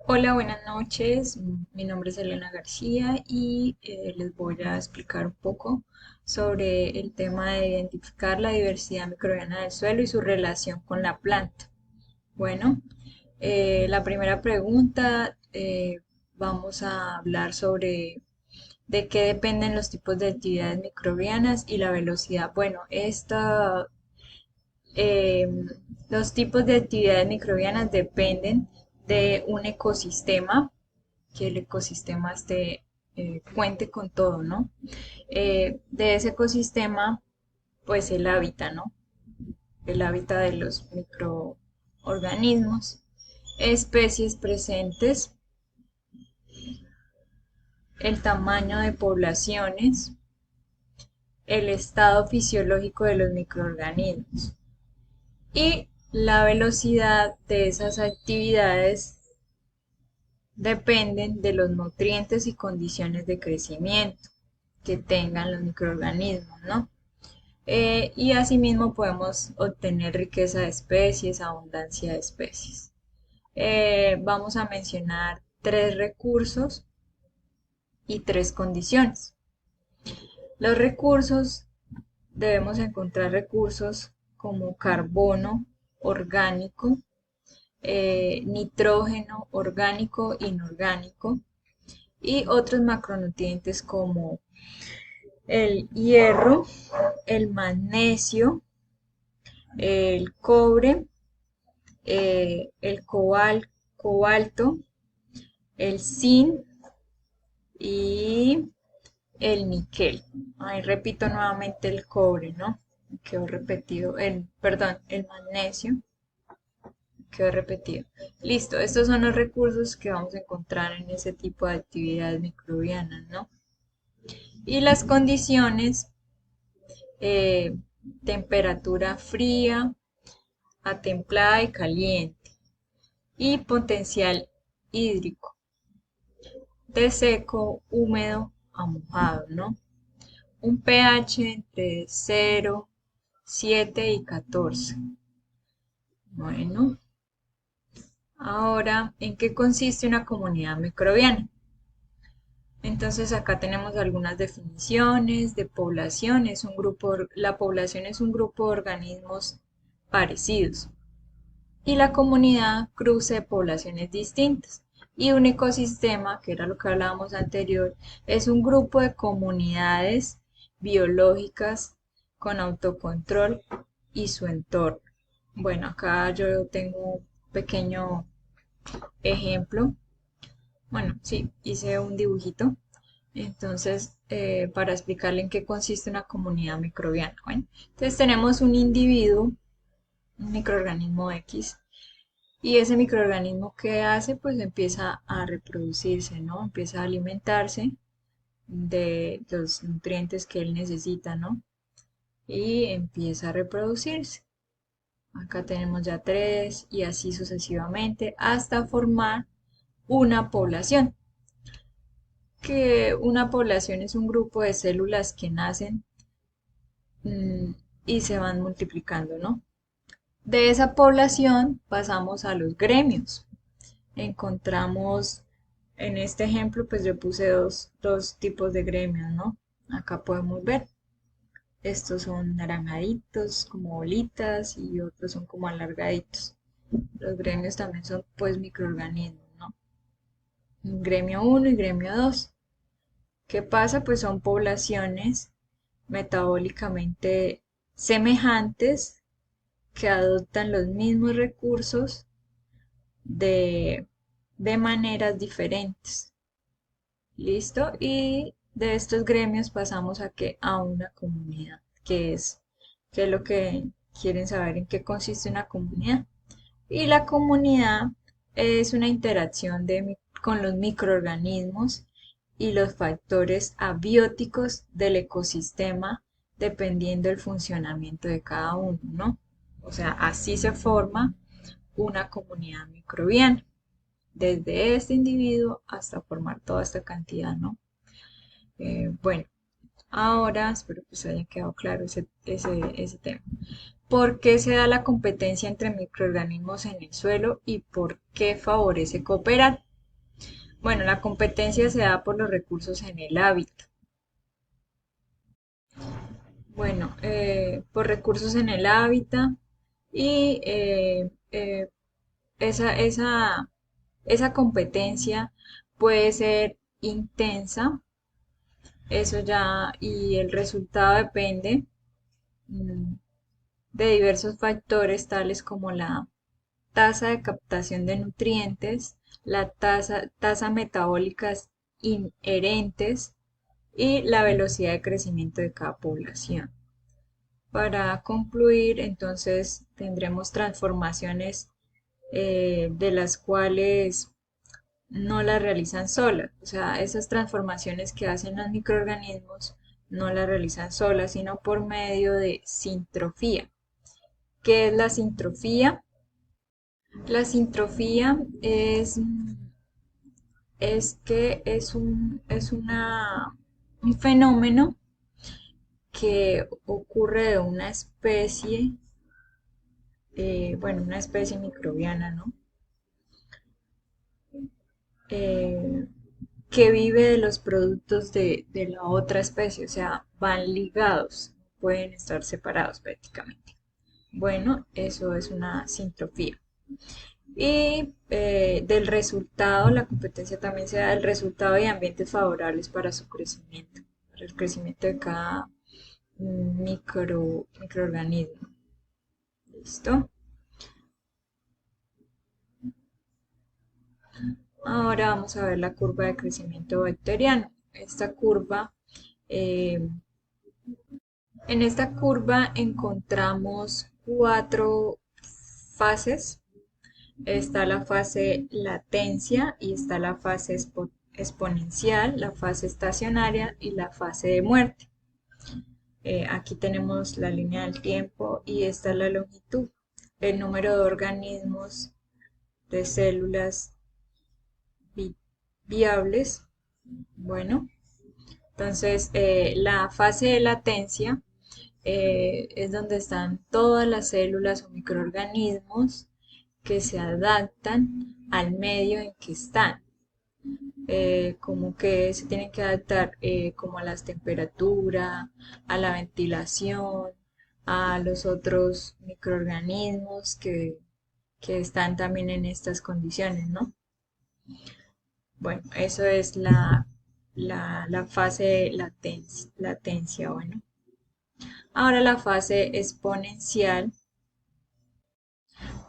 Hola, buenas noches. Mi nombre es Elena García y les voy a explicar un poco sobre el tema de identificar la diversidad microbiana del suelo y su relación con la planta. Bueno, la primera pregunta, vamos a hablar sobre de qué dependen los tipos de actividades microbianas y la velocidad. Bueno, eh, los tipos de actividades microbianas dependen de un ecosistema, que el ecosistema cuente con todo, ¿no? De ese ecosistema, pues el hábitat, ¿no? El hábitat de los microorganismos, especies presentes, el tamaño de poblaciones, el estado fisiológico de los microorganismos y la velocidad de esas actividades dependen de los nutrientes y condiciones de crecimiento que tengan los microorganismos, ¿no? Y asimismo podemos obtener riqueza de especies, abundancia de especies. Vamos a mencionar tres recursos y tres condiciones. Los recursos, debemos encontrar recursos como carbono orgánico, nitrógeno orgánico, inorgánico y otros macronutrientes como el hierro, el magnesio, el cobre, el cobalto, el zinc y el níquel. Ahí repito nuevamente el cobre, ¿no? Quedó repetido, perdón, el magnesio quedó repetido. Listo, estos son los recursos que vamos a encontrar en ese tipo de actividades microbianas, ¿no? Y las condiciones, eh, temperatura fría a templada y caliente, y potencial hídrico, de seco, húmedo a mojado, ¿no? Un pH entre 0, 7 y 14. Bueno, ahora, ¿en qué consiste una comunidad microbiana? Entonces acá tenemos algunas definiciones de población. La población es un grupo de organismos parecidos y la comunidad cruce de poblaciones distintas. Y un ecosistema, que era lo que hablábamos anterior, es un grupo de comunidades biológicas con autocontrol y su entorno. Bueno, acá yo tengo un pequeño ejemplo. Bueno, sí, hice un dibujito. Entonces, para explicarle en qué consiste una comunidad microbiana. Bueno, entonces tenemos un individuo, un microorganismo X, y ese microorganismo que hace, pues empieza a reproducirse, ¿no? Empieza a alimentarse de los nutrientes que él necesita, ¿no? Y empieza a reproducirse. Acá tenemos ya tres y así sucesivamente hasta formar una población. Que una población es un grupo de células que nacen mm, y se van multiplicando, ¿no? De esa población pasamos a los gremios. Encontramos, en este ejemplo, pues yo puse dos tipos de gremios, ¿no? Acá podemos ver. Estos son naranjaditos, como bolitas, y otros son como alargaditos. Los gremios también son pues microorganismos, ¿no? Gremio uno y gremio 2. ¿Qué pasa? Pues son poblaciones metabólicamente semejantes que adoptan los mismos recursos de, de maneras diferentes. ¿Listo? Y de estos gremios pasamos a una comunidad, que es lo que quieren saber en qué consiste una comunidad. Y la comunidad es una interacción con los microorganismos y los factores abióticos del ecosistema dependiendo del funcionamiento de cada uno, ¿no? O sea, así se forma una comunidad microbiana, desde este individuo hasta formar toda esta cantidad, ¿no? Bueno, ahora espero que se haya quedado claro ese tema. ¿Por qué se da la competencia entre microorganismos en el suelo y por qué favorece cooperar? Bueno, la competencia se da por los recursos en el hábitat. Bueno, por recursos en el hábitat y esa, esa, esa competencia puede ser intensa, eso ya, y el resultado depende mm, de diversos factores tales como la tasa de captación de nutrientes, la tasa metabólicas inherentes y la velocidad de crecimiento de cada población. Para concluir, entonces tendremos transformaciones de las cuales no las realizan solas. O sea, esas transformaciones que hacen los microorganismos no las realizan solas, sino por medio de sintrofía. ¿Qué es la sintrofía? La sintrofía es que un fenómeno que ocurre de una especie, bueno, una especie microbiana, ¿no? Eh, que vive de los productos de la otra especie, o sea, van ligados, no pueden estar separados prácticamente. Bueno, eso es una sintrofía. Y del resultado, la competencia también se da del resultado de ambientes favorables para su crecimiento, para el crecimiento de cada microorganismo. ¿Listo? Ahora vamos a ver la curva de crecimiento bacteriano. Eh, en esta curva encontramos cuatro fases. Está la fase latencia y está la fase exponencial, la fase estacionaria y la fase de muerte. Aquí tenemos la línea del tiempo y esta es la longitud, el número de organismos, de células viables. Bueno, entonces la fase de latencia es donde están todas las células o microorganismos que se adaptan al medio en que están. Como que se tienen que adaptar como a las temperaturas, a la ventilación, a los otros microorganismos que están también en estas condiciones, ¿no? Bueno, eso es la fase de latencia, bueno. Ahora la fase exponencial.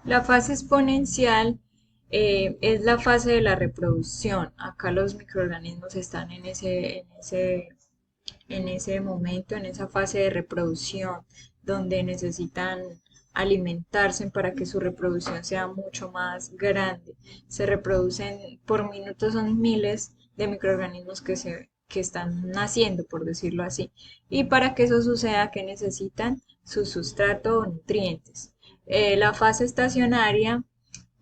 La fase exponencial es la fase de la reproducción. Acá los microorganismos están en ese momento, en esa fase de reproducción, donde necesitan alimentarse para que su reproducción sea mucho más grande. Se reproducen por minutos, son miles de microorganismos que están naciendo, por decirlo así. Y para que eso suceda, que necesitan su sustrato o nutrientes. La fase estacionaria,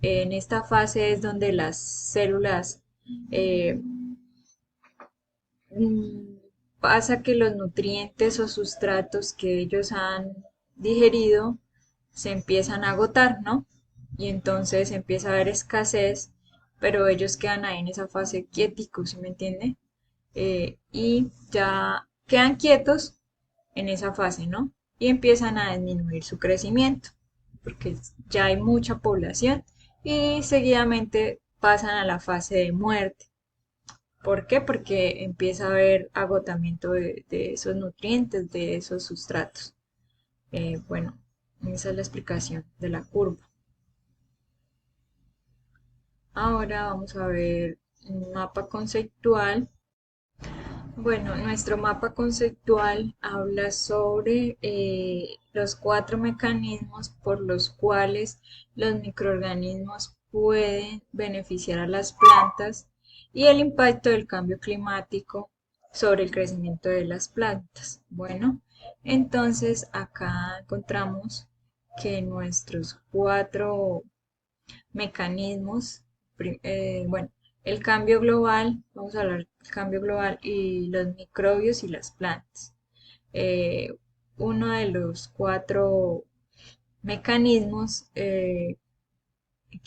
en esta fase es donde las células eh, mm, pasa que los nutrientes o sustratos que ellos han digerido se empiezan a agotar, ¿no? Y entonces empieza a haber escasez, pero ellos quedan ahí en esa fase quieticos, ¿sí me entiende? Y ya quedan quietos en esa fase, ¿no? Y empiezan a disminuir su crecimiento, porque ya hay mucha población y seguidamente pasan a la fase de muerte. ¿Por qué? Porque empieza a haber agotamiento de esos nutrientes, de esos sustratos. Bueno, esa es la explicación de la curva. Ahora vamos a ver un mapa conceptual. Bueno, nuestro mapa conceptual habla sobre los cuatro mecanismos por los cuales los microorganismos pueden beneficiar a las plantas y el impacto del cambio climático sobre el crecimiento de las plantas. Bueno, entonces acá encontramos que nuestros cuatro mecanismos, bueno, el cambio global, vamos a hablar del cambio global y los microbios y las plantas. Eh, Uno de los cuatro mecanismos que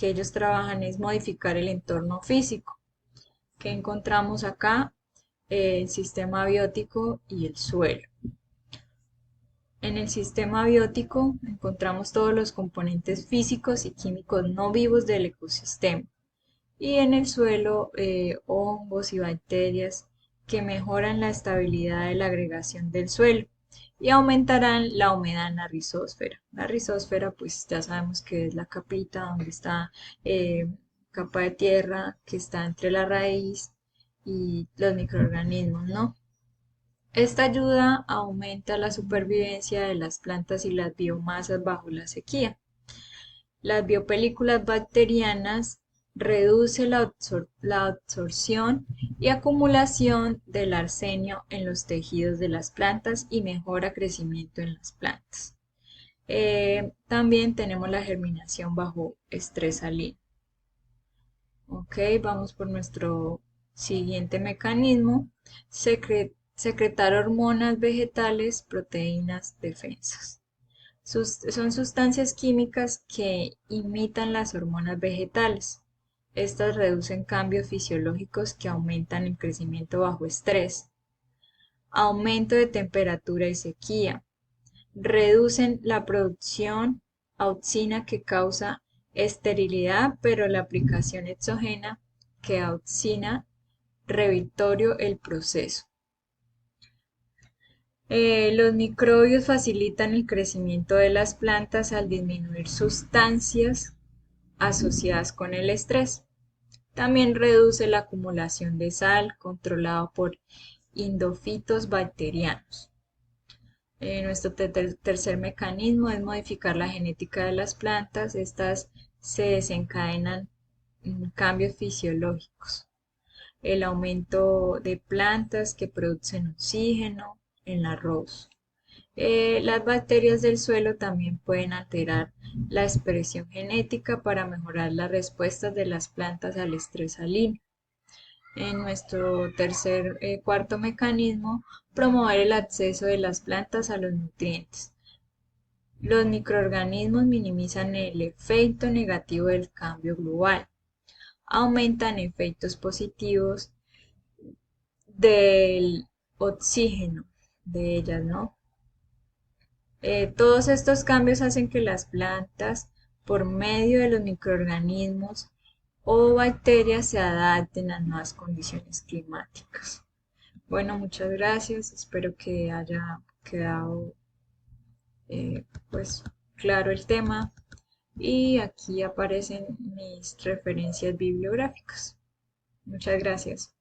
ellos trabajan es modificar el entorno físico. ¿Qué encontramos acá? El sistema biótico y el suelo. En el sistema biótico encontramos todos los componentes físicos y químicos no vivos del ecosistema. Y en el suelo, hongos y bacterias que mejoran la estabilidad de la agregación del suelo y aumentarán la humedad en la rizósfera. La rizósfera, pues ya sabemos que es la capita donde está capa de tierra que está entre la raíz y los microorganismos, ¿no? Esta ayuda aumenta la supervivencia de las plantas y las biomasas bajo la sequía. Las biopelículas bacterianas reduce la absorción y acumulación del arsenio en los tejidos de las plantas y mejora crecimiento en las plantas. También tenemos la germinación bajo estrés salino. Ok, vamos por nuestro siguiente mecanismo, secretar hormonas vegetales, proteínas, defensas. Son sustancias químicas que imitan las hormonas vegetales. Estas reducen cambios fisiológicos que aumentan el crecimiento bajo estrés, aumento de temperatura y sequía, reducen la producción auxina que causa esterilidad, pero la aplicación exógena que auxina revitorio el proceso. Los microbios facilitan el crecimiento de las plantas al disminuir sustancias asociadas con el estrés. También reduce la acumulación de sal controlado por endofitos bacterianos. Nuestro tercer mecanismo es modificar la genética de las plantas. Estas se desencadenan cambios fisiológicos. El aumento de plantas que producen oxígeno en arroz. Las bacterias del suelo también pueden alterar la expresión genética para mejorar las respuestas de las plantas al estrés salino. En nuestro cuarto mecanismo, promover el acceso de las plantas a los nutrientes. Los microorganismos minimizan el efecto negativo del cambio global, aumentan efectos positivos del oxígeno de ellas, ¿no? Todos estos cambios hacen que las plantas, por medio de los microorganismos o bacterias, se adapten a nuevas condiciones climáticas. Bueno, muchas gracias. Espero que haya quedado pues claro el tema. Y aquí aparecen mis referencias bibliográficas. Muchas gracias.